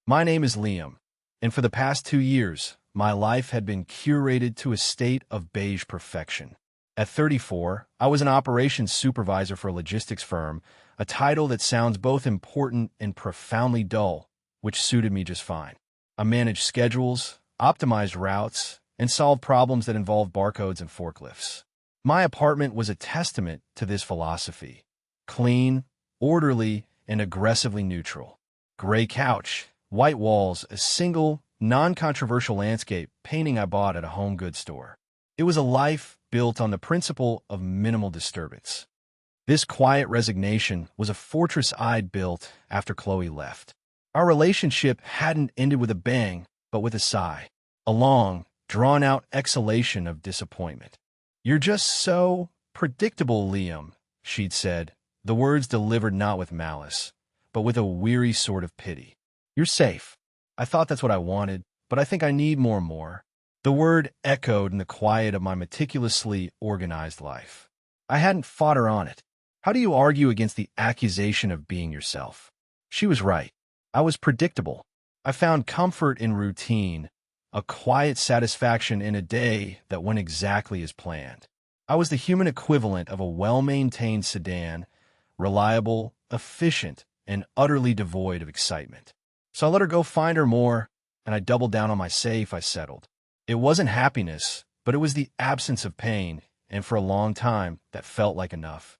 My name is Liam, and for the past 2 years, my life had been curated to a state of beige perfection. At 34, I was an operations supervisor for a logistics firm, a title that sounds both important and profoundly dull, which suited me just fine. I managed schedules, optimized routes, and solved problems that involved barcodes and forklifts. My apartment was a testament to this philosophy. Clean, orderly, and aggressively neutral. Gray couch, white walls, a single, non-controversial landscape painting I bought at a home goods store. It was a life built on the principle of minimal disturbance. This quiet resignation was a fortress I'd built after Chloe left. Our relationship hadn't ended with a bang, but with a sigh. A long, drawn-out exhalation of disappointment. "You're just so predictable, Liam," she'd said, the words delivered not with malice, but with a weary sort of pity. "You're safe. I thought that's what I wanted, but I think I need more and more." The word echoed in the quiet of my meticulously organized life. I hadn't fought her on it. How do you argue against the accusation of being yourself? She was right. I was predictable. I found comfort in routine, a quiet satisfaction in a day that went exactly as planned. I was the human equivalent of a well-maintained sedan, reliable, efficient, and utterly devoid of excitement. So I let her go find her more, and I doubled down on my safe. I settled. It wasn't happiness, but it was the absence of pain, and for a long time, that felt like enough.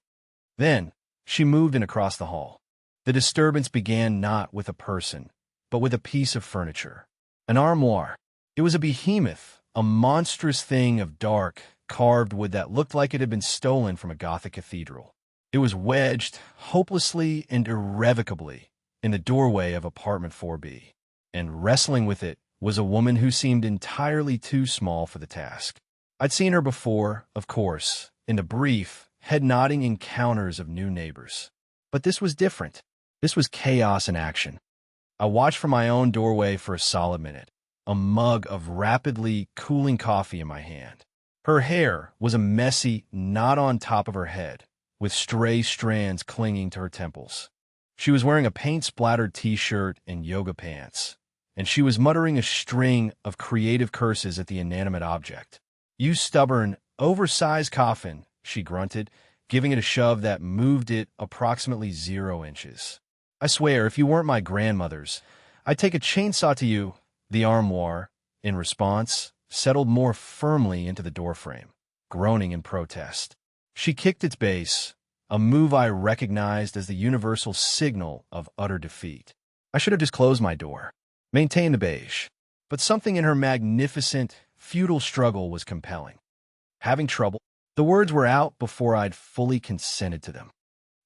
Then, she moved in across the hall. The disturbance began not with a person, but with a piece of furniture. An armoire. It was a behemoth, a monstrous thing of dark, carved wood that looked like it had been stolen from a Gothic cathedral. It was wedged, hopelessly and irrevocably, in the doorway of apartment 4B, and wrestling with it was a woman who seemed entirely too small for the task. I'd seen her before, of course, in the brief, head-nodding encounters of new neighbors. But this was different. This was chaos in action. I watched from my own doorway for a solid minute, a mug of rapidly cooling coffee in my hand. Her hair was a messy knot on top of her head, with stray strands clinging to her temples. She was wearing a paint-splattered t-shirt and yoga pants, and she was muttering a string of creative curses at the inanimate object. "You stubborn, oversized coffin," she grunted, giving it a shove that moved it approximately 0 inches. "I swear, if you weren't my grandmother's, I'd take a chainsaw to you." The armoire, in response, settled more firmly into the doorframe, groaning in protest. She kicked its base, a move I recognized as the universal signal of utter defeat. I should have just closed my door, maintained the beige, but something in her magnificent, futile struggle was compelling. "Having trouble?" The words were out before I'd fully consented to them.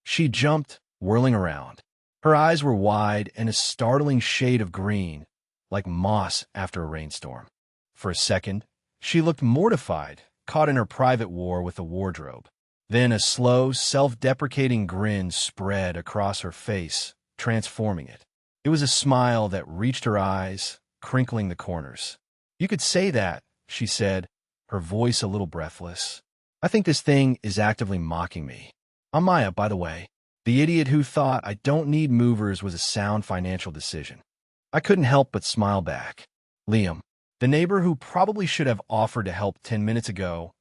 She jumped, whirling around. Her eyes were wide and a startling shade of green, like moss after a rainstorm. For a second, she looked mortified, caught in her private war with the wardrobe. Then a slow, self-deprecating grin spread across her face, transforming it. It was a smile that reached her eyes, crinkling the corners. "You could say that," she said, her voice a little breathless. "I think this thing is actively mocking me. I'm Maya, by the way. The idiot who thought I don't need movers was a sound financial decision." I couldn't help but smile back. "Liam, the neighbor who probably should have offered to help 10 minutes ago."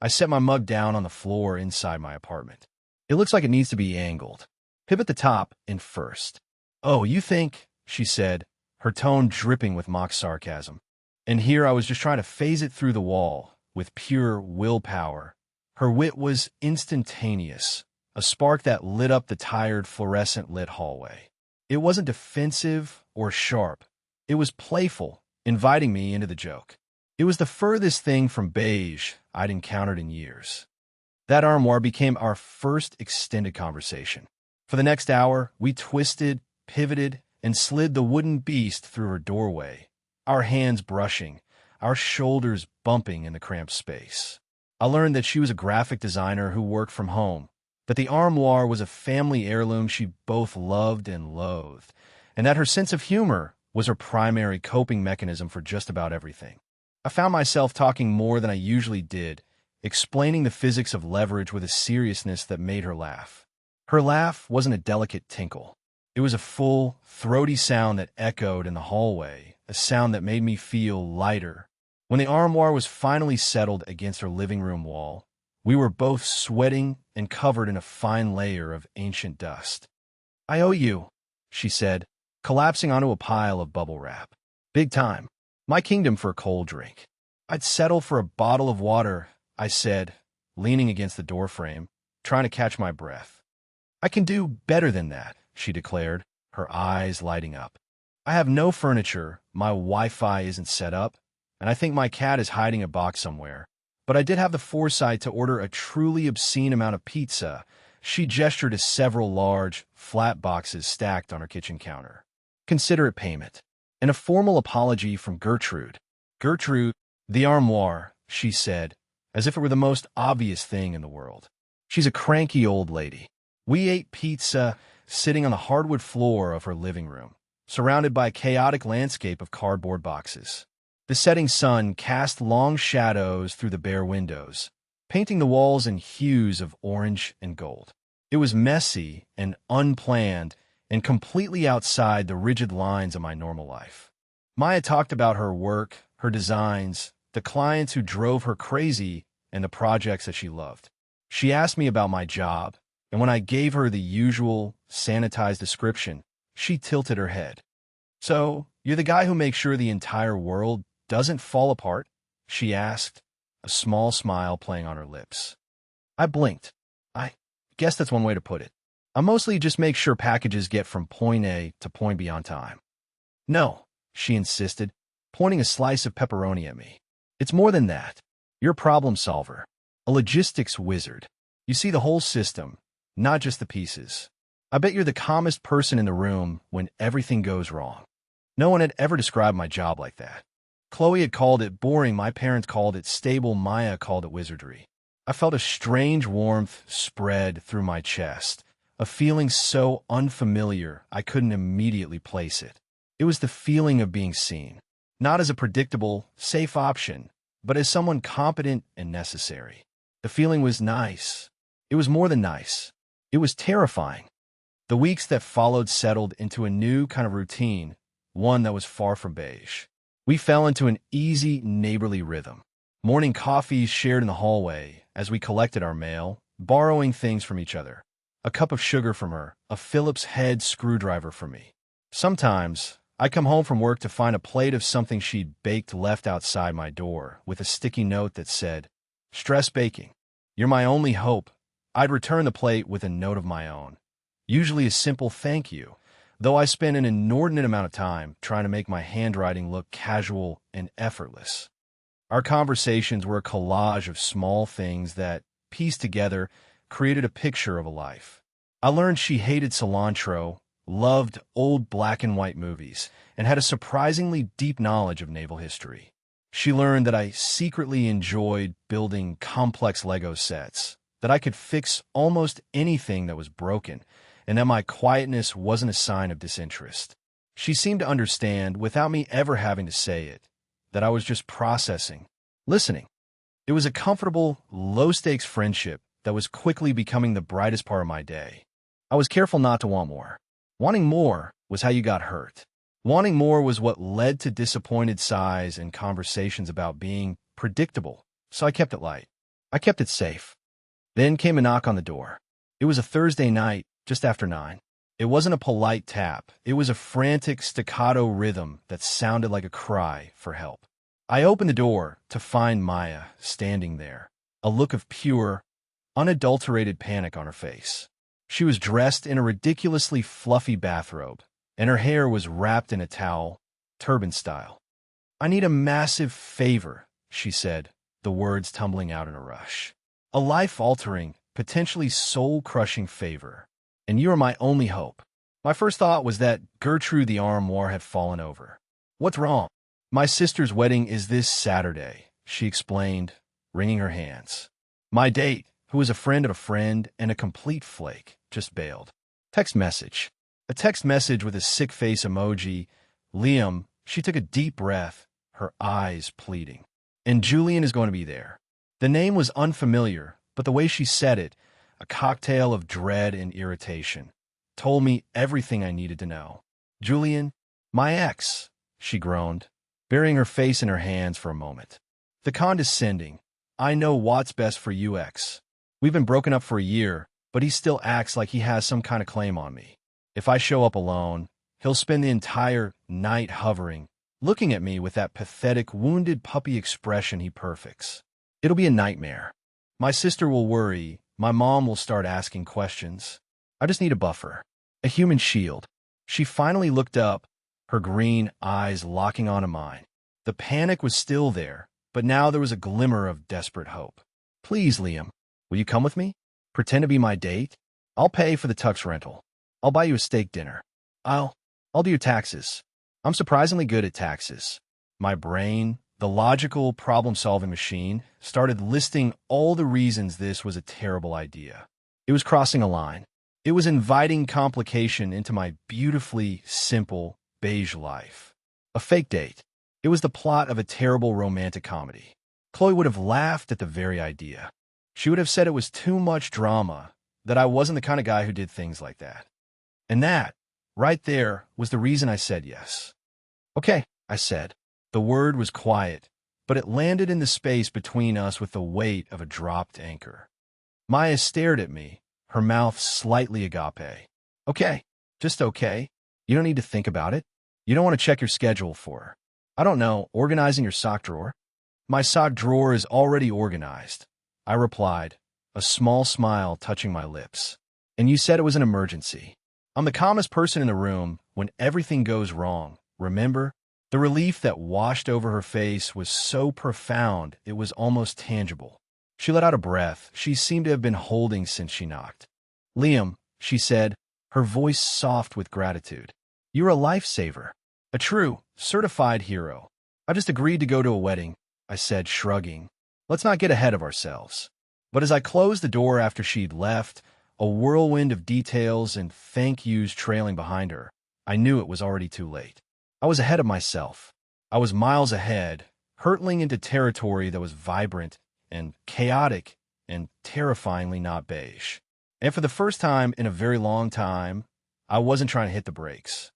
I set my mug down on the floor inside my apartment. "It looks like it needs to be angled. Pivot the top in first." "Oh, you think," she said, her tone dripping with mock sarcasm. And here I was just trying to phase it through the wall, with pure willpower. Her wit was instantaneous, a spark that lit up the tired, fluorescent-lit hallway. It wasn't defensive or sharp. It was playful, inviting me into the joke. It was the furthest thing from beige I'd encountered in years. That armoire became our first extended conversation. For the next hour, we twisted, pivoted, and slid the wooden beast through her doorway, our hands brushing, our shoulders bumping in the cramped space. I learned that she was a graphic designer who worked from home, that the armoire was a family heirloom she both loved and loathed, and that her sense of humor was her primary coping mechanism for just about everything. I found myself talking more than I usually did, explaining the physics of leverage with a seriousness that made her laugh. Her laugh wasn't a delicate tinkle. It was a full, throaty sound that echoed in the hallway, a sound that made me feel lighter. When the armoire was finally settled against her living room wall, we were both sweating and covered in a fine layer of ancient dust. "I owe you," she said, collapsing onto a pile of bubble wrap. "Big time. My kingdom for a cold drink." "I'd settle for a bottle of water," I said, leaning against the doorframe, trying to catch my breath. "I can do better than that," she declared, her eyes lighting up. "I have no furniture, my Wi-Fi isn't set up, and I think my cat is hiding a box somewhere. But I did have the foresight to order a truly obscene amount of pizza." She gestured to several large, flat boxes stacked on her kitchen counter. "Consider it payment." And a formal apology from Gertrude. "Gertrude, the armoire," she said, as if it were the most obvious thing in the world. She's a cranky old lady. We ate pizza sitting on the hardwood floor of her living room, surrounded by a chaotic landscape of cardboard boxes. The setting sun cast long shadows through the bare windows, painting the walls in hues of orange and gold. It was messy and unplanned and completely outside the rigid lines of my normal life. Maya talked about her work, her designs, the clients who drove her crazy, and the projects that she loved. She asked me about my job, and when I gave her the usual, sanitized description, she tilted her head. "So, you're the guy who makes sure the entire world doesn't fall apart?" she asked, a small smile playing on her lips. I blinked. "I guess that's one way to put it. I mostly just make sure packages get from point A to point B on time." "No," she insisted, pointing a slice of pepperoni at me. "It's more than that. You're a problem solver, a logistics wizard. You see the whole system, not just the pieces. I bet you're the calmest person in the room when everything goes wrong." No one had ever described my job like that. Chloe had called it boring, my parents called it stable, Maya called it wizardry. I felt a strange warmth spread through my chest, a feeling so unfamiliar I couldn't immediately place it. It was the feeling of being seen, not as a predictable, safe option, but as someone competent and necessary. The feeling was nice. It was more than nice. It was terrifying. The weeks that followed settled into a new kind of routine, one that was far from beige. We fell into an easy, neighborly rhythm. Morning coffees shared in the hallway as we collected our mail, borrowing things from each other. A cup of sugar from her, a Phillips head screwdriver for me. Sometimes, I'd come home from work to find a plate of something she'd baked left outside my door with a sticky note that said, "Stress baking. You're my only hope." I'd return the plate with a note of my own, usually a simple thank you, though I spent an inordinate amount of time trying to make my handwriting look casual and effortless. Our conversations were a collage of small things that, pieced together, created a picture of a life. I learned she hated cilantro, loved old black and white movies, and had a surprisingly deep knowledge of naval history. She learned that I secretly enjoyed building complex Lego sets, that I could fix almost anything that was broken, and that my quietness wasn't a sign of disinterest. She seemed to understand, without me ever having to say it, that I was just processing, listening. It was a comfortable, low-stakes friendship that was quickly becoming the brightest part of my day. I was careful not to want more. Wanting more was how you got hurt. Wanting more was what led to disappointed sighs and conversations about being predictable, so I kept it light. I kept it safe. Then came a knock on the door. It was a Thursday night, just after 9. It wasn't a polite tap. It was a frantic staccato rhythm that sounded like a cry for help. I opened the door to find Maya standing there, a look of pure, unadulterated panic on her face. She was dressed in a ridiculously fluffy bathrobe, and her hair was wrapped in a towel, turban style. "I need a massive favor," she said, the words tumbling out in a rush. "A life-altering, potentially soul-crushing favor. And you are my only hope." My first thought was that Gertrude the armoire had fallen over. "What's wrong?" "My sister's wedding is this Saturday," she explained, wringing her hands. "My date, who is a friend of a friend and a complete flake, just bailed." Text message. A text message with a sick face emoji. "Liam," she took a deep breath, her eyes pleading. "And Julian is going to be there." The name was unfamiliar, but the way she said it, a cocktail of dread and irritation. told me everything I needed to know. Julian, my ex, she groaned, burying her face in her hands for a moment. The condescending, I know what's best for you ex. We've been broken up for a year, but he still acts like he has some kind of claim on me. If I show up alone, he'll spend the entire night hovering, looking at me with that pathetic, wounded puppy expression he perfects. It'll be a nightmare. My sister will worry, my mom will start asking questions. I just need a buffer, a human shield. She finally looked up, her green eyes locking onto mine. The panic was still there, but now there was a glimmer of desperate hope. Please, Liam, will you come with me? Pretend to be my date? I'll pay for the tux rental. I'll buy you a steak dinner. I'll do your taxes. I'm surprisingly good at taxes. My brain, the logical problem-solving machine, started listing all the reasons this was a terrible idea. It was crossing a line. It was inviting complication into my beautifully simple, beige life. A fake date. It was the plot of a terrible romantic comedy. Chloe would have laughed at the very idea. She would have said it was too much drama, that I wasn't the kind of guy who did things like that. And that, right there, was the reason I said yes. Okay, I said. The word was quiet, but it landed in the space between us with the weight of a dropped anchor. Maya stared at me, her mouth slightly agape. Okay, just okay. You don't need to think about it. You don't want to check your schedule for, I don't know, organizing your sock drawer? My sock drawer is already organized, I replied, a small smile touching my lips. And you said it was an emergency. I'm the calmest person in the room when everything goes wrong, remember? The relief that washed over her face was so profound it was almost tangible. She let out a breath she seemed to have been holding since she knocked. Liam, she said, her voice soft with gratitude. You're a lifesaver. A true, certified hero. I just agreed to go to a wedding, I said, shrugging. Let's not get ahead of ourselves. But as I closed the door after she'd left, a whirlwind of details and thank yous trailing behind her, I knew it was already too late. I was ahead of myself. I was miles ahead, hurtling into territory that was vibrant and chaotic and terrifyingly not beige. And for the first time in a very long time, I wasn't trying to hit the brakes.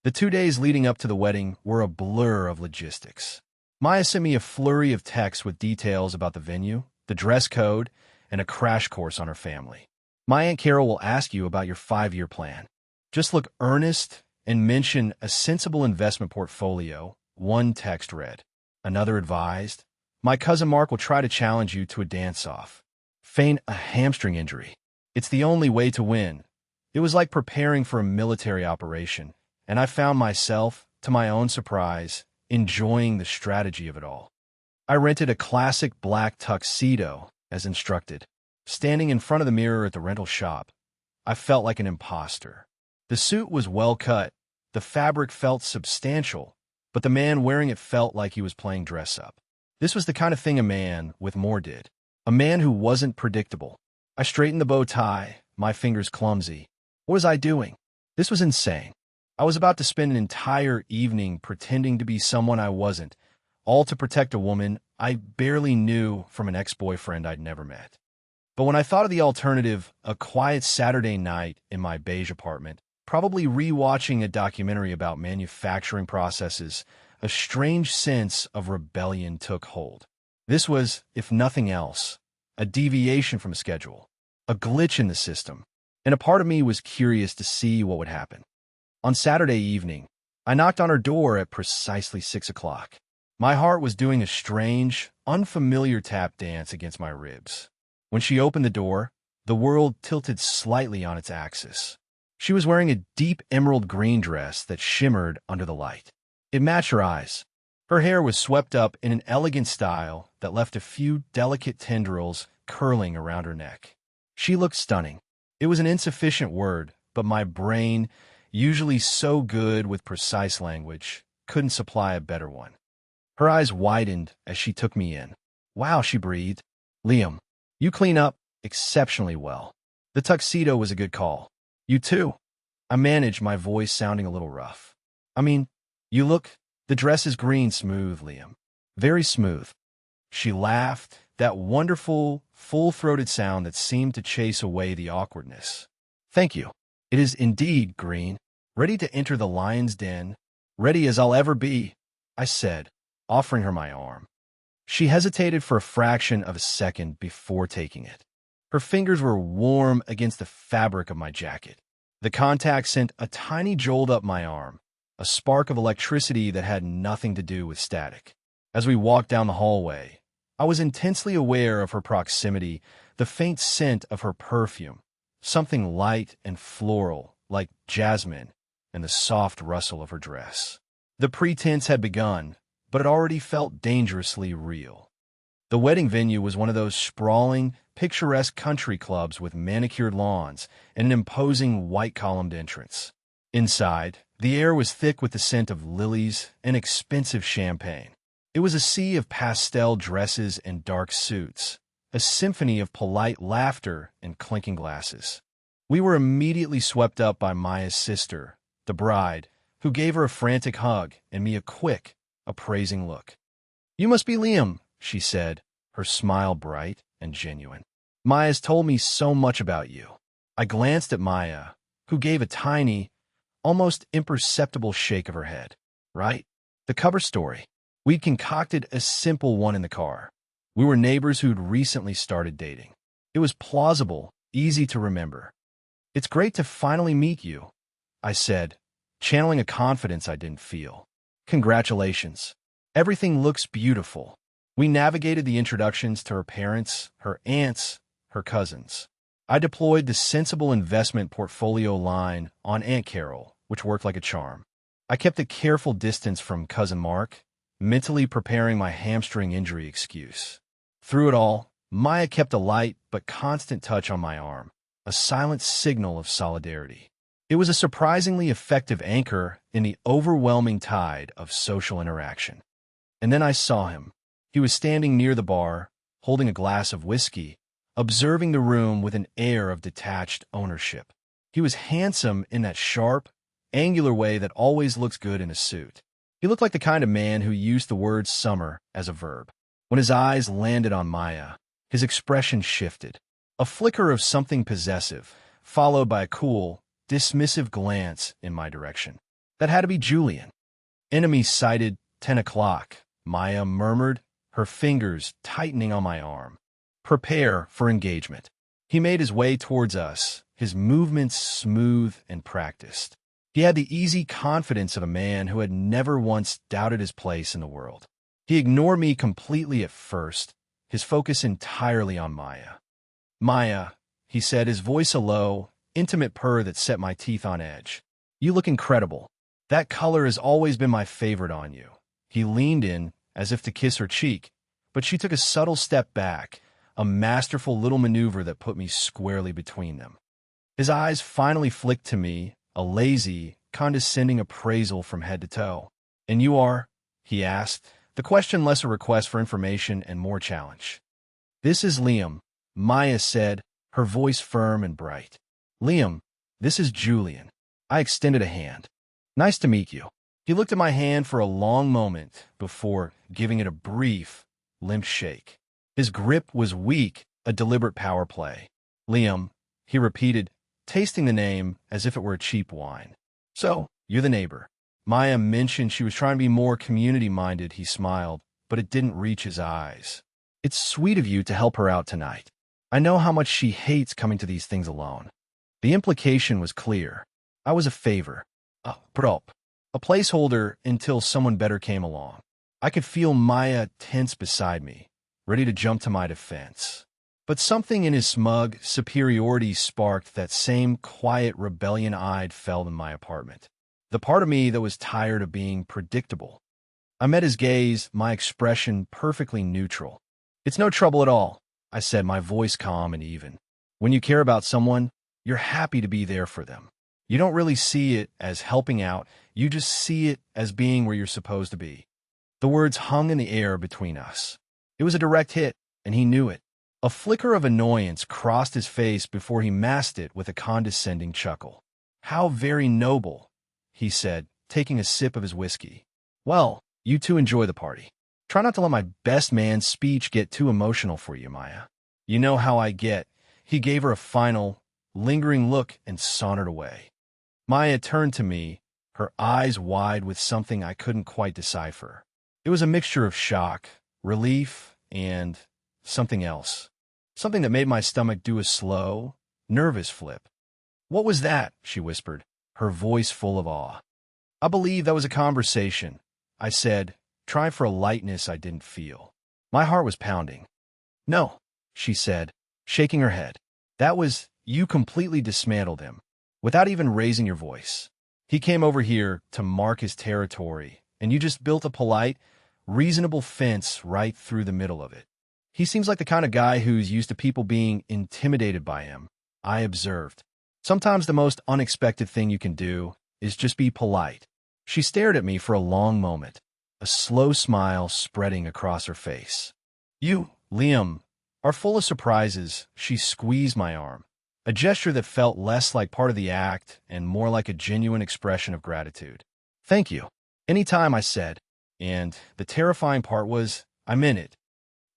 The 2 days leading up to the wedding were a blur of logistics. Maya sent me a flurry of texts with details about the venue, the dress code, and a crash course on her family. My Aunt Carol will ask you about your 5-year plan. Just look earnest and mention a sensible investment portfolio, one text read. Another advised, my cousin Mark will try to challenge you to a dance-off. Feign a hamstring injury. It's the only way to win. It was like preparing for a military operation, and I found myself, to my own surprise, enjoying the strategy of it all. I rented a classic black tuxedo, as instructed. Standing in front of the mirror at the rental shop, I felt like an imposter. The suit was well cut, the fabric felt substantial, but the man wearing it felt like he was playing dress-up. This was the kind of thing a man with more did. A man who wasn't predictable. I straightened the bow tie, my fingers clumsy. What was I doing? This was insane. I was about to spend an entire evening pretending to be someone I wasn't, all to protect a woman I barely knew from an ex-boyfriend I'd never met. But when I thought of the alternative, a quiet Saturday night in my beige apartment, probably re-watching a documentary about manufacturing processes, a strange sense of rebellion took hold. This was, if nothing else, a deviation from a schedule, a glitch in the system, and a part of me was curious to see what would happen. On Saturday evening, I knocked on her door at precisely 6 o'clock. My heart was doing a strange, unfamiliar tap dance against my ribs. When she opened the door, the world tilted slightly on its axis. She was wearing a deep emerald green dress that shimmered under the light. It matched her eyes. Her hair was swept up in an elegant style that left a few delicate tendrils curling around her neck. She looked stunning. It was an insufficient word, but my brain, usually so good with precise language, couldn't supply a better one. Her eyes widened as she took me in. Wow, she breathed. Liam, you clean up exceptionally well. The tuxedo was a good call. You too. I managed, my voice sounding a little rough. I mean, you look, the dress is green smooth, Liam. Very smooth. She laughed, that wonderful, full-throated sound that seemed to chase away the awkwardness. Thank you. It is indeed, Green. Ready to enter the lion's den? Ready as I'll ever be, I said, offering her my arm. She hesitated for a fraction of a second before taking it. Her fingers were warm against the fabric of my jacket. The contact sent a tiny jolt up my arm, a spark of electricity that had nothing to do with static. As we walked down the hallway, I was intensely aware of her proximity, the faint scent of her perfume, something light and floral, like jasmine, and the soft rustle of her dress. The pretense had begun, but it already felt dangerously real. The wedding venue was one of those sprawling, picturesque country clubs with manicured lawns and an imposing white-columned entrance. Inside, the air was thick with the scent of lilies and expensive champagne. It was a sea of pastel dresses and dark suits, a symphony of polite laughter and clinking glasses. We were immediately swept up by Maya's sister, the bride, who gave her a frantic hug and me a quick, appraising look. "You must be Liam," she said, her smile bright and genuine. "Maya's told me so much about you." I glanced at Maya, who gave a tiny, almost imperceptible shake of her head. "Right? The cover story. We'd concocted a simple one in the car. We were neighbors who'd recently started dating. It was plausible, easy to remember. "It's great to finally meet you," I said, channeling a confidence I didn't feel. "Congratulations. Everything looks beautiful." We navigated the introductions to her parents, her aunts, her cousins. I deployed the sensible investment portfolio line on Aunt Carol, which worked like a charm. I kept a careful distance from Cousin Mark, mentally preparing my hamstring injury excuse. Through it all, Maya kept a light but constant touch on my arm, a silent signal of solidarity. It was a surprisingly effective anchor in the overwhelming tide of social interaction. And then I saw him. He was standing near the bar, holding a glass of whiskey, observing the room with an air of detached ownership. He was handsome in that sharp, angular way that always looks good in a suit. He looked like the kind of man who used the word summer as a verb. When his eyes landed on Maya, his expression shifted. A flicker of something possessive, followed by a cool, dismissive glance in my direction. That had to be Julian. "Enemy sighted, 10 o'clock, Maya murmured, her fingers tightening on my arm. "Prepare for engagement." He made his way towards us, his movements smooth and practiced. He had the easy confidence of a man who had never once doubted his place in the world. He ignored me completely at first, his focus entirely on Maya. "Maya," he said, his voice a low, intimate purr that set my teeth on edge. "You look incredible. That color has always been my favorite on you." He leaned in, as if to kiss her cheek, but she took a subtle step back, a masterful little maneuver that put me squarely between them. His eyes finally flicked to me, a lazy, condescending appraisal from head to toe. "And you are?" he asked, the question less a request for information and more challenge. "This is Liam," Maya said, her voice firm and bright. "Liam, this is Julian." I extended a hand. "Nice to meet you." He looked at my hand for a long moment before giving it a brief, limp shake. His grip was weak, a deliberate power play. "Liam," he repeated, tasting the name as if it were a cheap wine. "So, you're the neighbor." Maya mentioned she was trying to be more community-minded, he smiled, but it didn't reach his eyes. "It's sweet of you to help her out tonight. I know how much she hates coming to these things alone." The implication was clear. I was a favor. A prop. A placeholder until someone better came along. I could feel Maya tense beside me, ready to jump to my defense. But something in his smug superiority sparked that same quiet rebellion I'd felt in my apartment. The part of me that was tired of being predictable. I met his gaze, my expression perfectly neutral. "It's no trouble at all," I said, my voice calm and even. "When you care about someone, you're happy to be there for them. You don't really see it as helping out, you just see it as being where you're supposed to be." The words hung in the air between us. It was a direct hit, and he knew it. A flicker of annoyance crossed his face before he masked it with a condescending chuckle. "How very noble," he said, taking a sip of his whiskey. "Well, you two enjoy the party. Try not to let my best man speech get too emotional for you, Maya. You know how I get." He gave her a final, lingering look and sauntered away. Maya turned to me, her eyes wide with something I couldn't quite decipher. It was a mixture of shock, relief, and something else. Something that made my stomach do a slow, nervous flip. "What was that?" she whispered, her voice full of awe. "I believe that was a conversation," I said, trying for a lightness I didn't feel. My heart was pounding. "No," she said, shaking her head. "That was, you completely dismantled him, without even raising your voice. He came over here to mark his territory, and you just built a polite, reasonable fence right through the middle of it. He seems like the kind of guy who's used to people being intimidated by him," I observed. "Sometimes the most unexpected thing you can do is just be polite." She stared at me for a long moment, a slow smile spreading across her face. "You, Liam, are full of surprises." She squeezed my arm, a gesture that felt less like part of the act and more like a genuine expression of gratitude. "Thank you." "Anytime," I said, and the terrifying part was, I meant it.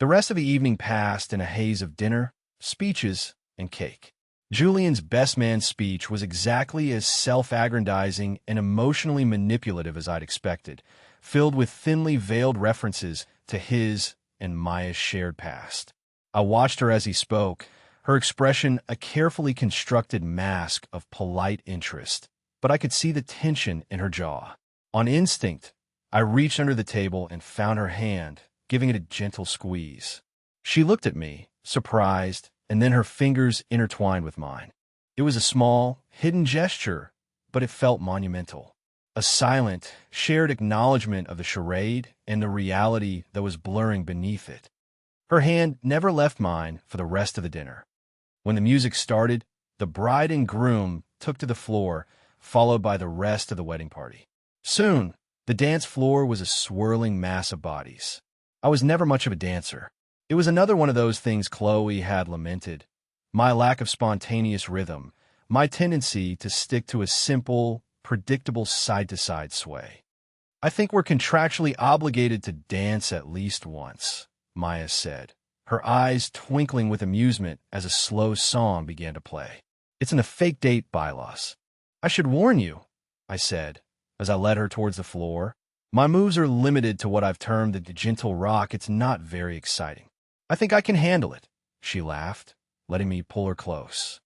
The rest of the evening passed in a haze of dinner, speeches, and cake. Julian's best man speech was exactly as self-aggrandizing and emotionally manipulative as I'd expected, filled with thinly veiled references to his and Maya's shared past. I watched her as he spoke, her expression a carefully constructed mask of polite interest, but I could see the tension in her jaw. On instinct, I reached under the table and found her hand, giving it a gentle squeeze. She looked at me, surprised, and then her fingers intertwined with mine. It was a small, hidden gesture, but it felt monumental. A silent, shared acknowledgement of the charade and the reality that was blurring beneath it. Her hand never left mine for the rest of the dinner. When the music started, the bride and groom took to the floor, followed by the rest of the wedding party. Soon, the dance floor was a swirling mass of bodies. I was never much of a dancer. It was another one of those things Chloe had lamented. My lack of spontaneous rhythm, my tendency to stick to a simple, predictable side-to-side sway. "I think we're contractually obligated to dance at least once," Maya said, her eyes twinkling with amusement as a slow song began to play. "It's in the fake date bylaws." "I should warn you," I said, as I led her towards the floor. "My moves are limited to what I've termed the gentle rock. It's not very exciting." "I think I can handle it," she laughed, letting me pull her close.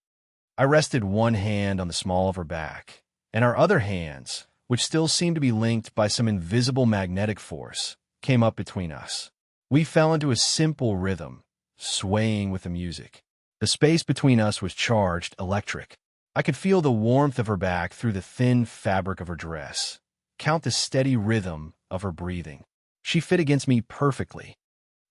I rested one hand on the small of her back, and our other hands, which still seemed to be linked by some invisible magnetic force, came up between us. We fell into a simple rhythm, swaying with the music. The space between us was charged, electric. I could feel the warmth of her back through the thin fabric of her dress, count the steady rhythm of her breathing. She fit against me perfectly.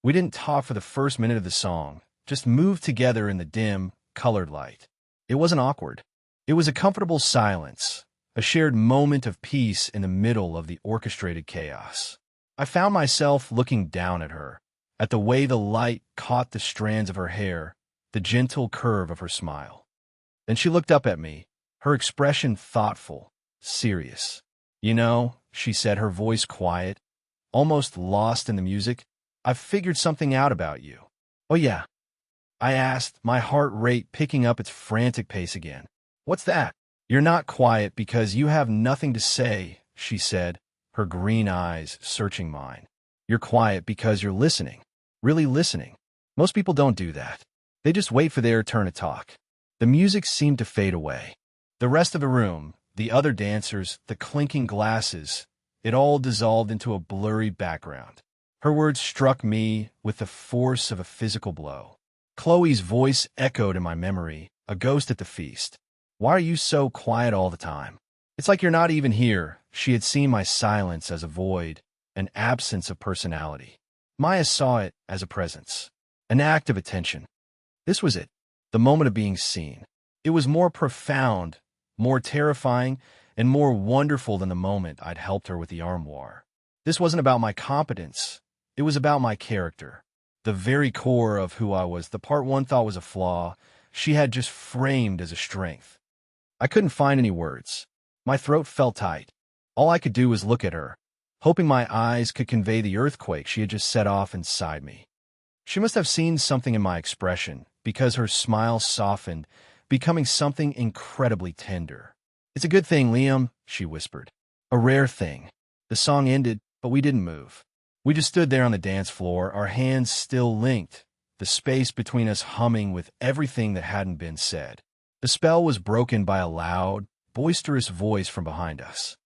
We didn't talk for the first minute of the song, just moved together in the dim, colored light. It wasn't awkward. It was a comfortable silence, a shared moment of peace in the middle of the orchestrated chaos. I found myself looking down at her, at the way the light caught the strands of her hair, the gentle curve of her smile. Then she looked up at me, her expression thoughtful, serious. "You know," she said, her voice quiet, almost lost in the music, "I've figured something out about you." "Oh yeah?" I asked, my heart rate picking up its frantic pace again. "What's that?" "You're not quiet because you have nothing to say," she said, her green eyes searching mine. "You're quiet because you're listening, really listening. Most people don't do that. They just wait for their turn to talk." The music seemed to fade away. The rest of the room, the other dancers, the clinking glasses, it all dissolved into a blurry background. Her words struck me with the force of a physical blow. Chloe's voice echoed in my memory, a ghost at the feast. "Why are you so quiet all the time? It's like you're not even here." She had seen my silence as a void, an absence of personality. Maya saw it as a presence, an act of attention. This was it, the moment of being seen. It was more profound, more terrifying, and more wonderful than the moment I'd helped her with the armoire. This wasn't about my competence. It was about my character. The very core of who I was, the part one thought was a flaw, she had just framed as a strength. I couldn't find any words. My throat felt tight. All I could do was look at her, hoping my eyes could convey the earthquake she had just set off inside me. She must have seen something in my expression, because her smile softened, becoming something incredibly tender. "It's a good thing, Liam," she whispered. "A rare thing." The song ended, but we didn't move. We just stood there on the dance floor, our hands still linked, the space between us humming with everything that hadn't been said. The spell was broken by a loud, boisterous voice from behind us.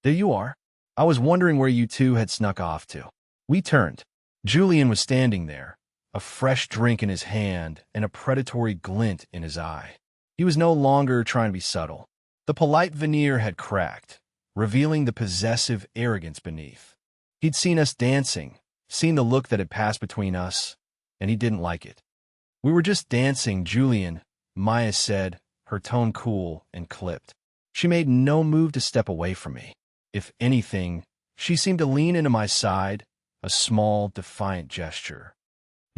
"There you are. I was wondering where you two had snuck off to." We turned. Julian was standing there, a fresh drink in his hand and a predatory glint in his eye. He was no longer trying to be subtle. The polite veneer had cracked, revealing the possessive arrogance beneath. He'd seen us dancing, seen the look that had passed between us, and he didn't like it. "We were just dancing, Julian," Maya said, her tone cool and clipped. She made no move to step away from me. If anything, she seemed to lean into my side, a small, defiant gesture.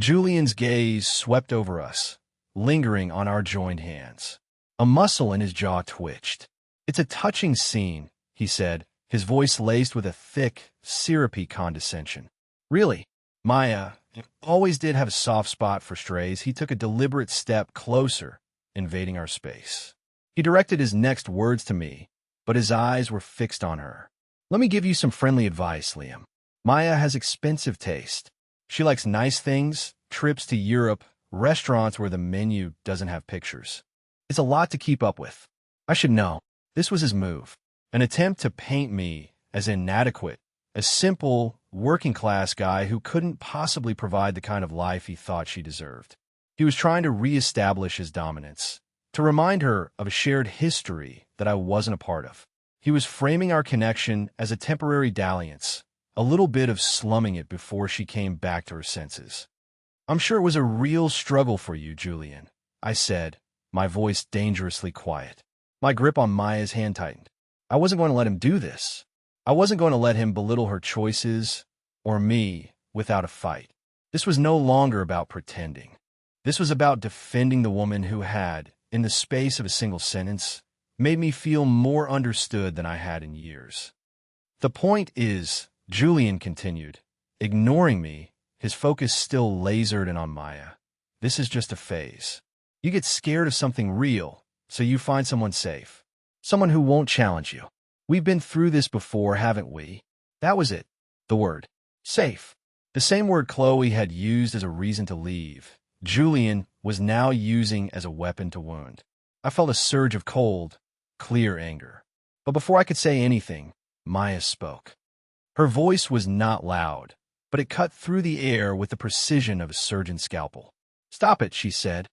Julian's gaze swept over us, lingering on our joined hands. A muscle in his jaw twitched. "It's a touching scene," he said, his voice laced with a thick, syrupy condescension. "Really?" Maya always did have a soft spot for strays. He took a deliberate step closer, invading our space. He directed his next words to me, but his eyes were fixed on her. "Let me give you some friendly advice, Liam. Maya has expensive taste. She likes nice things, trips to Europe, restaurants where the menu doesn't have pictures. It's a lot to keep up with. I should know." This was his move, an attempt to paint me as inadequate, a simple, working-class guy who couldn't possibly provide the kind of life he thought she deserved. He was trying to reestablish his dominance, to remind her of a shared history that I wasn't a part of. He was framing our connection as a temporary dalliance, a little bit of slumming it before she came back to her senses. "I'm sure it was a real struggle for you, Julian," I said, my voice dangerously quiet. My grip on Maya's hand tightened. I wasn't going to let him do this. I wasn't going to let him belittle her choices, or me, without a fight. This was no longer about pretending. This was about defending the woman who had, in the space of a single sentence, made me feel more understood than I had in years. "The point is," Julian continued, ignoring me, his focus still lasered in on Maya, "this is just a phase. You get scared of something real, so you find someone safe. Someone who won't challenge you. We've been through this before, haven't we?" That was it. The word. Safe. The same word Chloe had used as a reason to leave, Julian was now using as a weapon to wound. I felt a surge of cold, clear anger. But before I could say anything, Maya spoke. Her voice was not loud, but it cut through the air with the precision of a surgeon's scalpel. "Stop it," she said.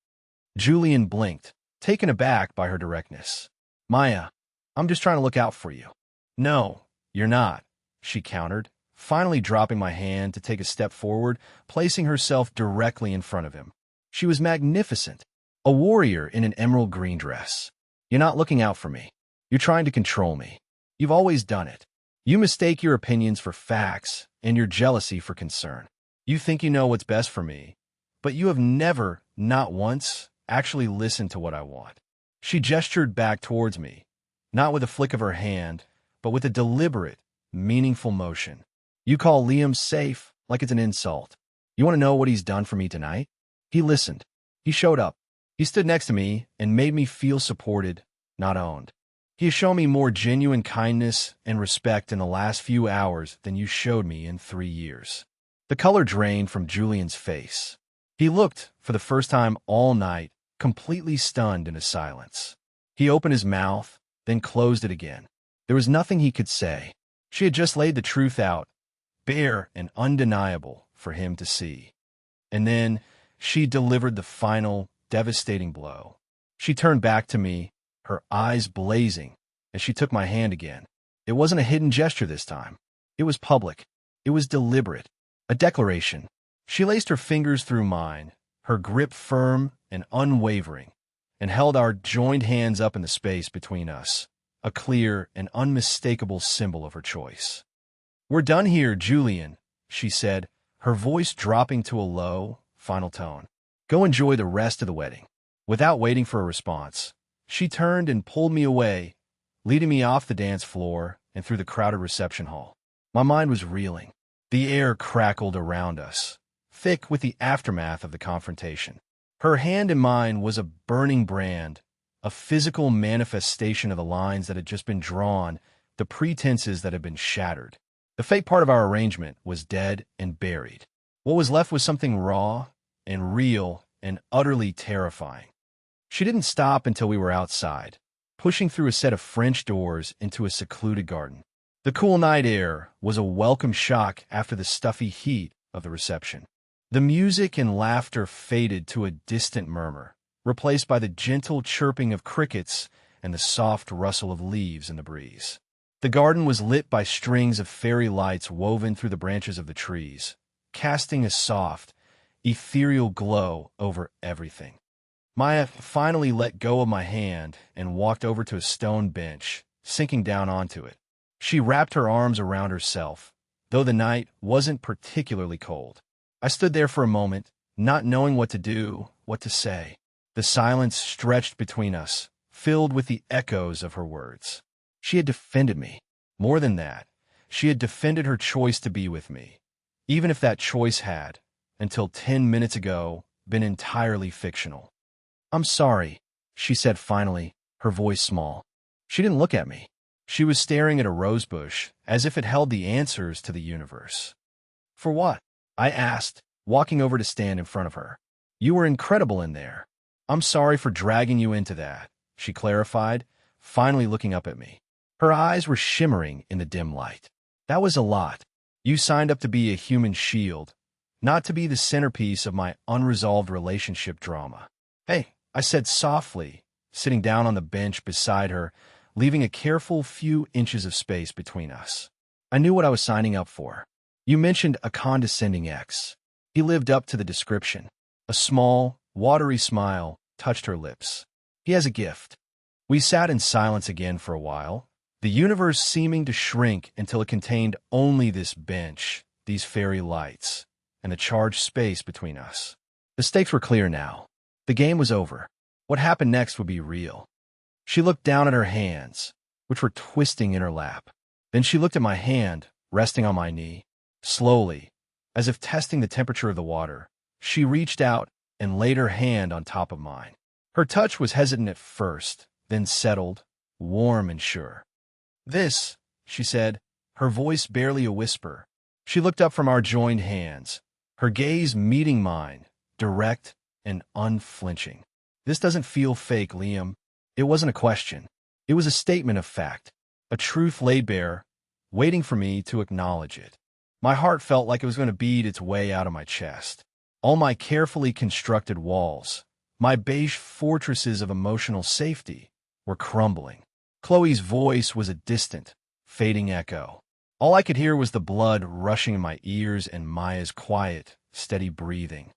Julian blinked, taken aback by her directness. "Maya, I'm just trying to look out for you." "No, you're not," she countered, finally dropping my hand to take a step forward, placing herself directly in front of him. She was magnificent, a warrior in an emerald green dress. "You're not looking out for me. You're trying to control me. You've always done it. You mistake your opinions for facts and your jealousy for concern. You think you know what's best for me, but you have never, not once, actually listened to what I want." She gestured back towards me, not with a flick of her hand, but with a deliberate, meaningful motion. "You call Liam safe like it's an insult. You want to know what he's done for me tonight?" He listened. He showed up. He stood next to me and made me feel supported, not owned. "He has shown me more genuine kindness and respect in the last few hours than you showed me in 3 years." The color drained from Julian's face. He looked, for the first time all night, completely stunned into silence. He opened his mouth, then closed it again. There was nothing he could say. She had just laid the truth out, bare and undeniable for him to see. And then she delivered the final, devastating blow. She turned back to me, her eyes blazing, as she took my hand again. It wasn't a hidden gesture this time. It was public. It was deliberate. A declaration. She laced her fingers through mine, her grip firm and unwavering, and held our joined hands up in the space between us, a clear and unmistakable symbol of her choice. "We're done here, Julian," she said, her voice dropping to a low, final tone. "Go enjoy the rest of the wedding." Without waiting for a response, she turned and pulled me away, leading me off the dance floor and through the crowded reception hall. My mind was reeling. The air crackled around us, thick with the aftermath of the confrontation. Her hand in mine was a burning brand, a physical manifestation of the lines that had just been drawn, the pretenses that had been shattered. The fake part of our arrangement was dead and buried. What was left was something raw and real and utterly terrifying. She didn't stop until we were outside, pushing through a set of French doors into a secluded garden. The cool night air was a welcome shock after the stuffy heat of the reception. The music and laughter faded to a distant murmur, replaced by the gentle chirping of crickets and the soft rustle of leaves in the breeze. The garden was lit by strings of fairy lights woven through the branches of the trees, casting a soft, ethereal glow over everything. Maya finally let go of my hand and walked over to a stone bench, sinking down onto it. She wrapped her arms around herself, though the night wasn't particularly cold. I stood there for a moment, not knowing what to do, what to say. The silence stretched between us, filled with the echoes of her words. She had defended me. More than that, she had defended her choice to be with me, even if that choice had, until 10 minutes ago, been entirely fictional. "I'm sorry," she said finally, her voice small. She didn't look at me. She was staring at a rosebush, as if it held the answers to the universe. "For what?" I asked, walking over to stand in front of her. "You were incredible in there. I'm sorry for dragging you into that," she clarified, finally looking up at me. Her eyes were shimmering in the dim light. "That was a lot. You signed up to be a human shield, not to be the centerpiece of my unresolved relationship drama." "Hey," I said softly, sitting down on the bench beside her, leaving a careful few inches of space between us. I knew what I was signing up for. "You mentioned a condescending ex." He lived up to the description. A small, watery smile touched her lips. "He has a gift." We sat in silence again for a while, the universe seeming to shrink until it contained only this bench, these fairy lights, and the charged space between us. The stakes were clear now. The game was over. What happened next would be real. She looked down at her hands, which were twisting in her lap. Then she looked at my hand, resting on my knee. Slowly, as if testing the temperature of the water, she reached out and laid her hand on top of mine. Her touch was hesitant at first, then settled, warm and sure. "This," she said, her voice barely a whisper. She looked up from our joined hands, her gaze meeting mine, direct and unflinching. "This doesn't feel fake, Liam." It wasn't a question. It was a statement of fact, a truth laid bare, waiting for me to acknowledge it. My heart felt like it was going to beat its way out of my chest. All my carefully constructed walls, my beige fortresses of emotional safety, were crumbling. Chloe's voice was a distant, fading echo. All I could hear was the blood rushing in my ears and Maya's quiet, steady breathing.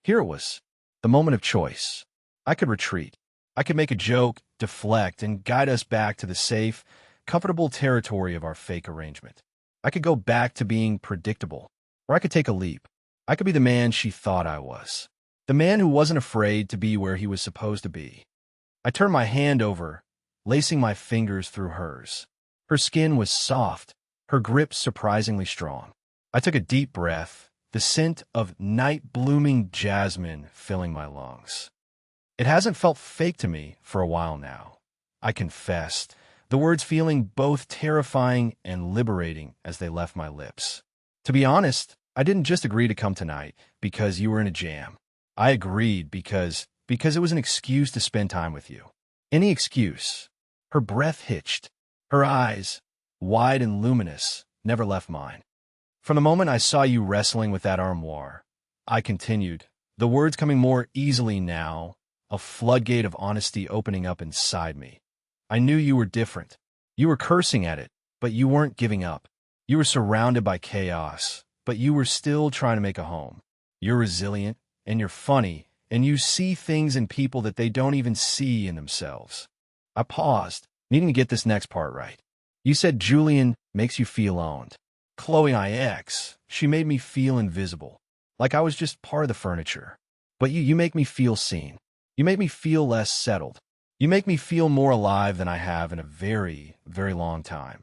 Here it was, the moment of choice. I could retreat. I could make a joke, deflect, and guide us back to the safe, comfortable territory of our fake arrangement. I could go back to being predictable, or I could take a leap. I could be the man she thought I was, the man who wasn't afraid to be where he was supposed to be. I turned my hand over, lacing my fingers through hers. Her skin was soft, her grip surprisingly strong. I took a deep breath, the scent of night-blooming jasmine filling my lungs. It hasn't felt fake to me for a while now, I confessed, the words feeling both terrifying and liberating as they left my lips. To be honest, I didn't just agree to come tonight because you were in a jam. I agreed because it was an excuse to spend time with you. Any excuse. Her breath hitched. Her eyes, wide and luminous, never left mine. "From the moment I saw you wrestling with that armoire," I continued, the words coming more easily now, a floodgate of honesty opening up inside me. "I knew you were different. You were cursing at it, but you weren't giving up. You were surrounded by chaos, but you were still trying to make a home. You're resilient, and you're funny, and you see things in people that they don't even see in themselves." I paused, needing to get this next part right. "You said Julian makes you feel owned. Chloe, my ex, she made me feel invisible, like I was just part of the furniture. But you make me feel seen. You make me feel less settled. You make me feel more alive than I have in a very, very long time."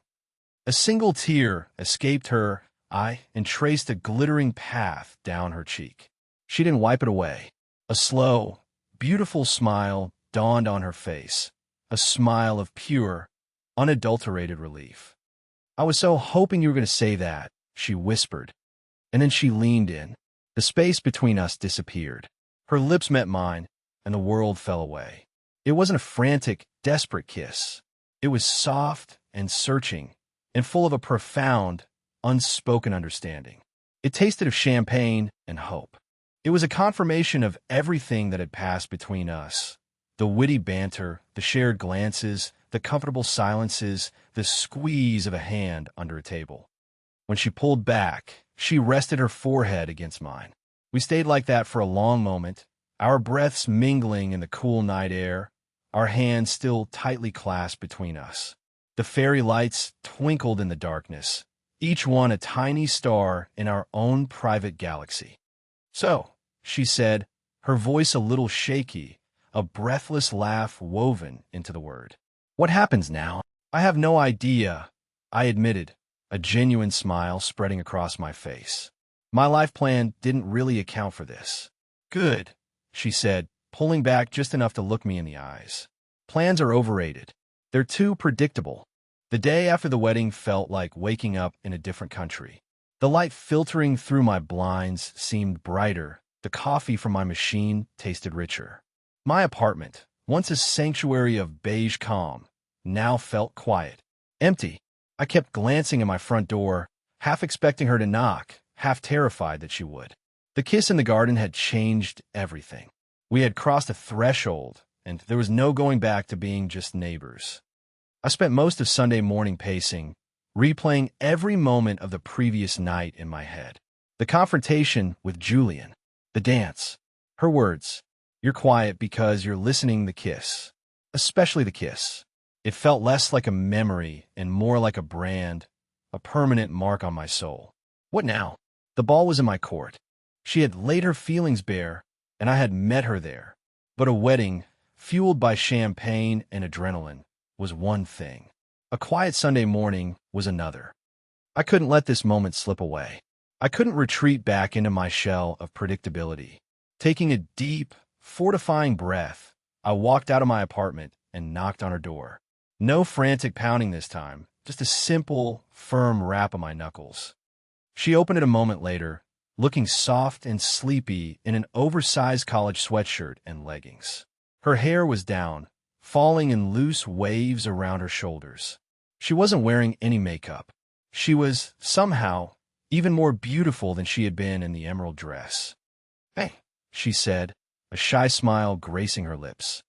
A single tear escaped her eye and traced a glittering path down her cheek. She didn't wipe it away. A slow, beautiful smile dawned on her face, a smile of pure, unadulterated relief. "I was so hoping you were going to say that," she whispered, and then she leaned in. The space between us disappeared. Her lips met mine, and the world fell away. It wasn't a frantic, desperate kiss. It was soft and searching, and full of a profound, unspoken understanding. It tasted of champagne and hope. It was a confirmation of everything that had passed between us. The witty banter, the shared glances, the comfortable silences, the squeeze of a hand under a table. When she pulled back, she rested her forehead against mine. We stayed like that for a long moment, our breaths mingling in the cool night air, our hands still tightly clasped between us. The fairy lights twinkled in the darkness, each one a tiny star in our own private galaxy. "So," she said, her voice a little shaky, a breathless laugh woven into the word. "What happens now?" "I have no idea," I admitted, a genuine smile spreading across my face. "My life plan didn't really account for this." "Good," she said, pulling back just enough to look me in the eyes. "Plans are overrated. They're too predictable." The day after the wedding felt like waking up in a different country. The light filtering through my blinds seemed brighter, the coffee from my machine tasted richer. My apartment, once a sanctuary of beige calm, now felt quiet, empty. I kept glancing at my front door, half expecting her to knock, half terrified that she would. The kiss in the garden had changed everything. We had crossed a threshold, and there was no going back to being just neighbors. I spent most of Sunday morning pacing, replaying every moment of the previous night in my head. The confrontation with Julian, the dance, her words, "You're quiet because you're listening," the kiss, especially the kiss. It felt less like a memory and more like a brand, a permanent mark on my soul. What now? The ball was in my court. She had laid her feelings bare, and I had met her there. But a wedding, fueled by champagne and adrenaline, was one thing. A quiet Sunday morning was another. I couldn't let this moment slip away. I couldn't retreat back into my shell of predictability. Taking a deep, fortifying breath, I walked out of my apartment and knocked on her door. No frantic pounding this time, just a simple, firm rap of my knuckles. She opened it a moment later, looking soft and sleepy in an oversized college sweatshirt and leggings. Her hair was down, falling in loose waves around her shoulders. She wasn't wearing any makeup. She was, somehow, even more beautiful than she had been in the emerald dress. "Hey," she said, a shy smile gracing her lips.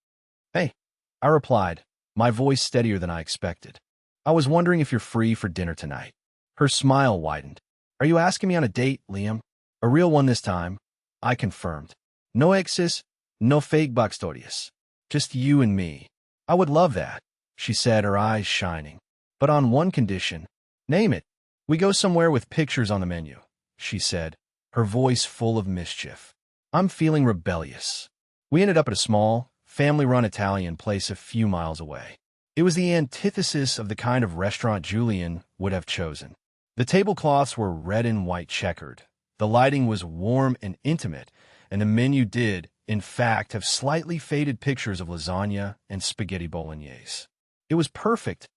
"Hey," I replied, my voice steadier than I expected. "I was wondering if you're free for dinner tonight." Her smile widened. "Are you asking me on a date, Liam?" "A real one this time," I confirmed. "No exes, no fake backstories. Just you and me." "I would love that," she said, her eyes shining. "But on one condition." "Name it." "We go somewhere with pictures on the menu," she said, her voice full of mischief. I'm feeling rebellious. We ended up at a small, family-run Italian place a few miles away. It was the antithesis of the kind of restaurant Julian would have chosen. The tablecloths were red and white checkered. The lighting was warm and intimate, and the menu did, in fact, have slightly faded pictures of lasagna and spaghetti bolognese. It was perfect.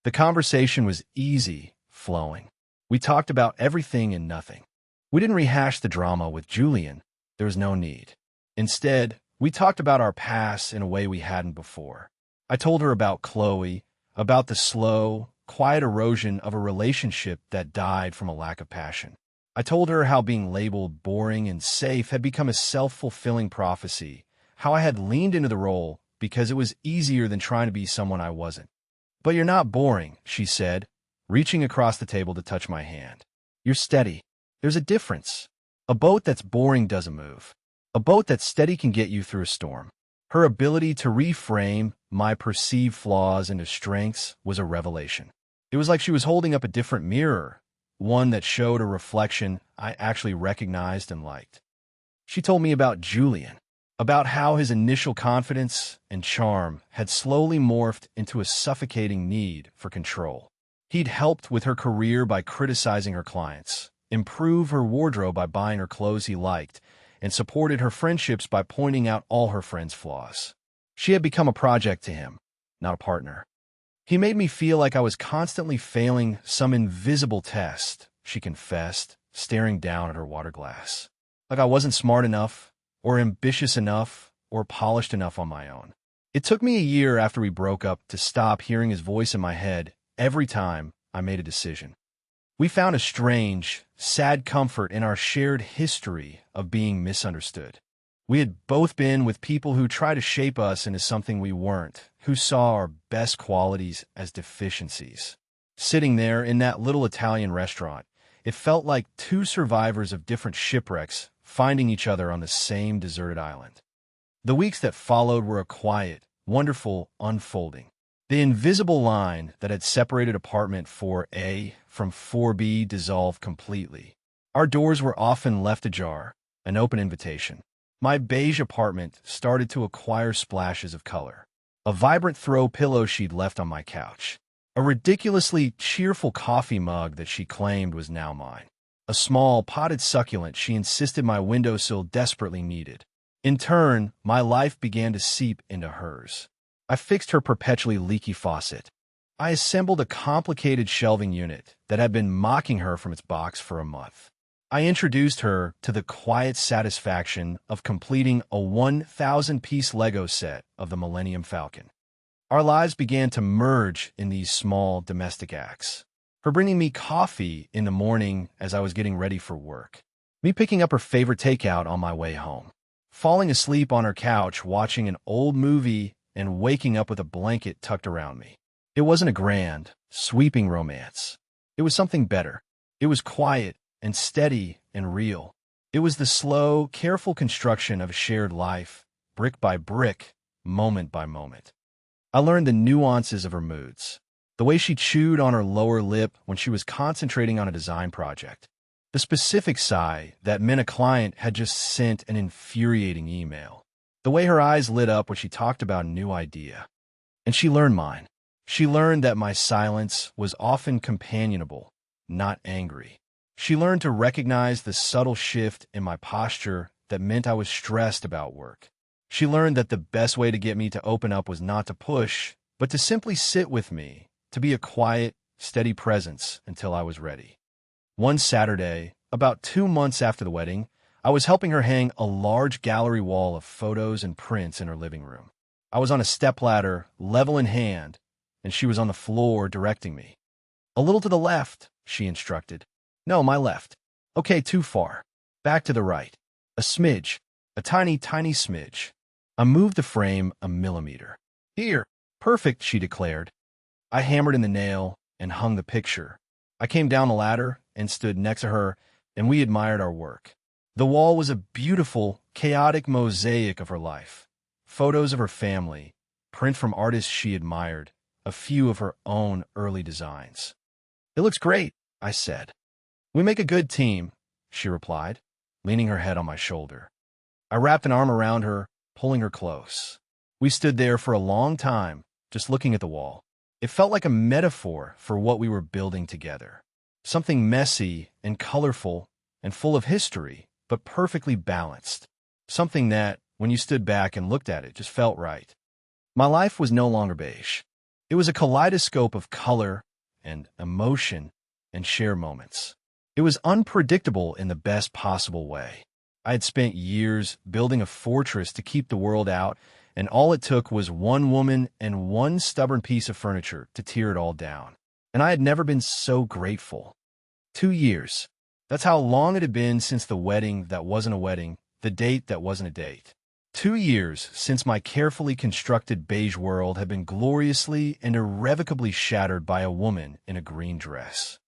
The conversation was easy, flowing. We talked about everything and nothing. We didn't rehash the drama with Julian. There was no need. Instead, we talked about our past in a way we hadn't before. I told her about Chloe, about the slow, quiet erosion of a relationship that died from a lack of passion. I told her how being labeled boring and safe had become a self-fulfilling prophecy, how I had leaned into the role because it was easier than trying to be someone I wasn't. "But you're not boring," she said, reaching across the table to touch my hand. "You're steady. There's a difference. A boat that's boring doesn't move. A boat that's steady can get you through a storm." Her ability to reframe my perceived flaws into strengths was a revelation. It was like she was holding up a different mirror, one that showed a reflection I actually recognized and liked. She told me about Julian, about how his initial confidence and charm had slowly morphed into a suffocating need for control. He'd helped with her career by criticizing her clients, improved her wardrobe by buying her clothes he liked, and supported her friendships by pointing out all her friends' flaws. She had become a project to him, not a partner. He made me feel like I was constantly failing some invisible test, she confessed, staring down at her water glass. Like I wasn't smart enough, or ambitious enough, or polished enough on my own. It took me a year after we broke up to stop hearing his voice in my head every time I made a decision. We found a strange, sad comfort in our shared history of being misunderstood. We had both been with people who tried to shape us into something we weren't, who saw our best qualities as deficiencies. Sitting there in that little Italian restaurant, it felt like two survivors of different shipwrecks finding each other on the same deserted island. The weeks that followed were a quiet, wonderful unfolding. The invisible line that had separated apartment 4A from 4B dissolved completely. Our doors were often left ajar, an open invitation. My beige apartment started to acquire splashes of color. A vibrant throw pillow she'd left on my couch. A ridiculously cheerful coffee mug that she claimed was now mine. A small, potted succulent she insisted my windowsill desperately needed. In turn, my life began to seep into hers. I fixed her perpetually leaky faucet. I assembled a complicated shelving unit that had been mocking her from its box for a month. I introduced her to the quiet satisfaction of completing a 1,000-piece Lego set of the Millennium Falcon. Our lives began to merge in these small domestic acts. Her bringing me coffee in the morning as I was getting ready for work. Me picking up her favorite takeout on my way home. Falling asleep on her couch watching an old movie and waking up with a blanket tucked around me. It wasn't a grand, sweeping romance. It was something better. It was quiet and steady and real. It was the slow, careful construction of a shared life, brick by brick, moment by moment. I learned the nuances of her moods, the way she chewed on her lower lip when she was concentrating on a design project, the specific sigh that meant a client had just sent an infuriating email, the way her eyes lit up when she talked about a new idea. And she learned mine. She learned that my silence was often companionable, not angry. She learned to recognize the subtle shift in my posture that meant I was stressed about work. She learned that the best way to get me to open up was not to push, but to simply sit with me, to be a quiet, steady presence until I was ready. One Saturday, about 2 months after the wedding, I was helping her hang a large gallery wall of photos and prints in her living room. I was on a stepladder, level in hand, and she was on the floor directing me. "A little to the left," she instructed. "No, my left." "Okay, too far. Back to the right. A smidge. A tiny, tiny smidge." I moved the frame a millimeter. "Here. Perfect," she declared. I hammered in the nail and hung the picture. I came down the ladder and stood next to her, and we admired our work. The wall was a beautiful, chaotic mosaic of her life. Photos of her family, print from artists she admired, a few of her own early designs. "It looks great," I said. "We make a good team," she replied, leaning her head on my shoulder. I wrapped an arm around her, pulling her close. We stood there for a long time, just looking at the wall. It felt like a metaphor for what we were building together. Something messy and colorful and full of history, but perfectly balanced. Something that, when you stood back and looked at it, just felt right. My life was no longer beige. It was a kaleidoscope of color and emotion and shared moments. It was unpredictable in the best possible way. I had spent years building a fortress to keep the world out, and all it took was one woman and one stubborn piece of furniture to tear it all down. And I had never been so grateful. 2 years. That's how long it had been since the wedding that wasn't a wedding, the date that wasn't a date. 2 years since my carefully constructed beige world had been gloriously and irrevocably shattered by a woman in a green dress.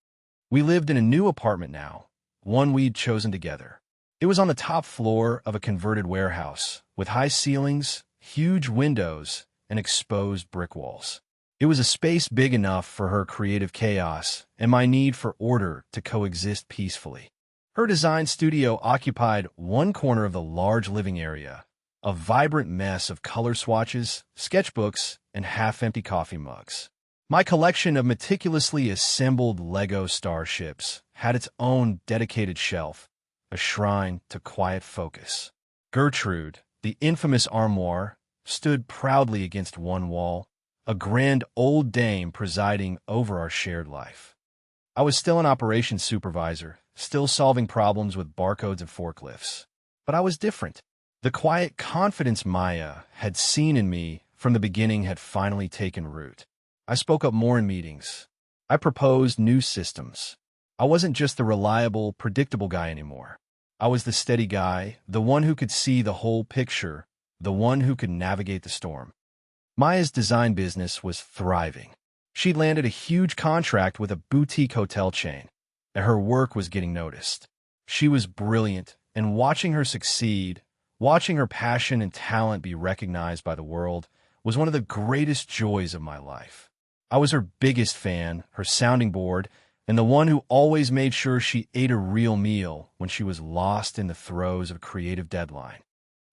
We lived in a new apartment now, one we'd chosen together. It was on the top floor of a converted warehouse, with high ceilings, huge windows, and exposed brick walls. It was a space big enough for her creative chaos and my need for order to coexist peacefully. Her design studio occupied one corner of the large living area, a vibrant mess of color swatches, sketchbooks, and half-empty coffee mugs. My collection of meticulously assembled Lego starships had its own dedicated shelf, a shrine to quiet focus. Gertrude, the infamous armoire, stood proudly against one wall, a grand old dame presiding over our shared life. I was still an operations supervisor, still solving problems with barcodes and forklifts. But I was different. The quiet confidence Maya had seen in me from the beginning had finally taken root. I spoke up more in meetings. I proposed new systems. I wasn't just the reliable, predictable guy anymore. I was the steady guy, the one who could see the whole picture, the one who could navigate the storm. Maya's design business was thriving. She'd landed a huge contract with a boutique hotel chain, and her work was getting noticed. She was brilliant, and watching her succeed, watching her passion and talent be recognized by the world, was one of the greatest joys of my life. I was her biggest fan, her sounding board, and the one who always made sure she ate a real meal when she was lost in the throes of a creative deadline.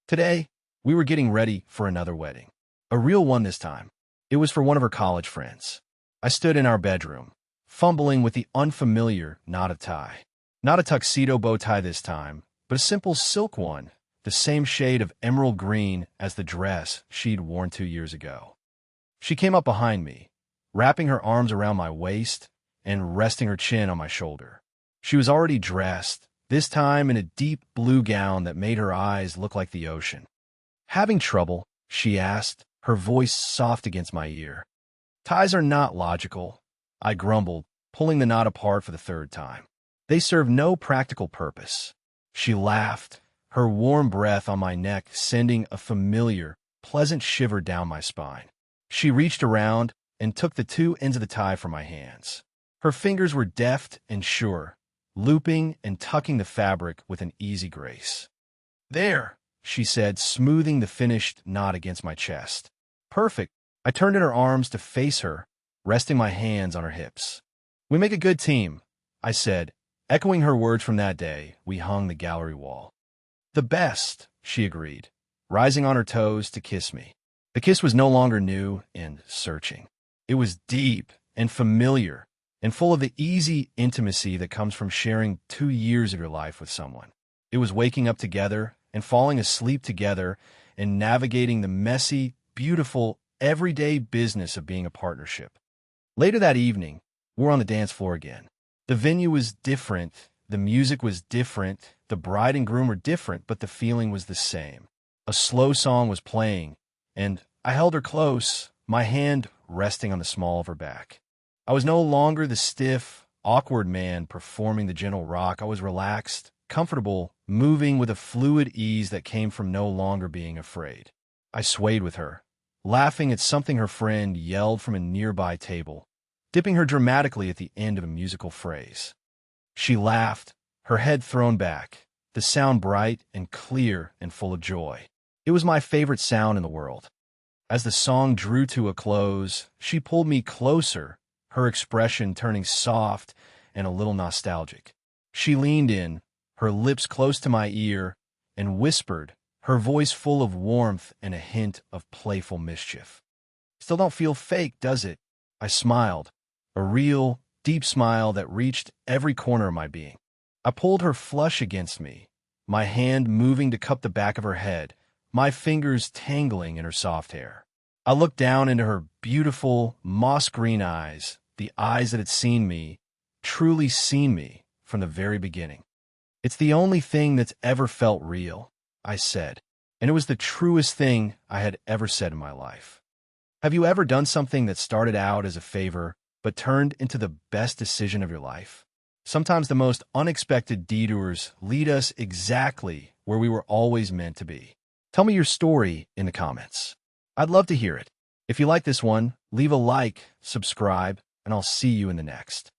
Today, we were getting ready for another wedding. A real one this time. It was for one of her college friends. I stood in our bedroom, fumbling with the unfamiliar knot of tie. Not a tuxedo bow tie this time, but a simple silk one, the same shade of emerald green as the dress she'd worn 2 years ago. She came up behind me, wrapping her arms around my waist and resting her chin on my shoulder. She was already dressed, this time in a deep blue gown that made her eyes look like the ocean. "Having trouble?" she asked, her voice soft against my ear. "Ties are not logical," I grumbled, pulling the knot apart for the third time. "They serve no practical purpose." She laughed, her warm breath on my neck sending a familiar, pleasant shiver down my spine. She reached around and took the two ends of the tie from my hands. Her fingers were deft and sure, looping and tucking the fabric with an easy grace. "There," she said, smoothing the finished knot against my chest. "Perfect." I turned in her arms to face her, resting my hands on her hips. "We make a good team," I said, echoing her words from that day we hung the gallery wall. "The best," she agreed, rising on her toes to kiss me. The kiss was no longer new and searching. It was deep and familiar and full of the easy intimacy that comes from sharing 2 years of your life with someone. It was waking up together and falling asleep together and navigating the messy, beautiful, everyday business of being a partnership. Later that evening, we were on the dance floor again. The venue was different, the music was different, the bride and groom were different, but the feeling was the same. A slow song was playing, and I held her close, my hand resting on the small of her back. I was no longer the stiff, awkward man performing the gentle rock. I was relaxed, comfortable, moving with a fluid ease that came from no longer being afraid. I swayed with her, laughing at something her friend yelled from a nearby table, dipping her dramatically at the end of a musical phrase. She laughed, her head thrown back, the sound bright and clear and full of joy. It was my favorite sound in the world. As the song drew to a close, she pulled me closer, her expression turning soft and a little nostalgic. She leaned in, her lips close to my ear, and whispered, her voice full of warmth and a hint of playful mischief. "Still don't feel fake, does it?" I smiled, a real, deep smile that reached every corner of my being. I pulled her flush against me, my hand moving to cup the back of her head, my fingers tangling in her soft hair. I looked down into her beautiful, moss-green eyes, the eyes that had seen me, truly seen me, from the very beginning. "It's the only thing that's ever felt real," I said, and it was the truest thing I had ever said in my life. Have you ever done something that started out as a favor, but turned into the best decision of your life? Sometimes the most unexpected detours lead us exactly where we were always meant to be. Tell me your story in the comments. I'd love to hear it. If you like this one, leave a like, subscribe, and I'll see you in the next.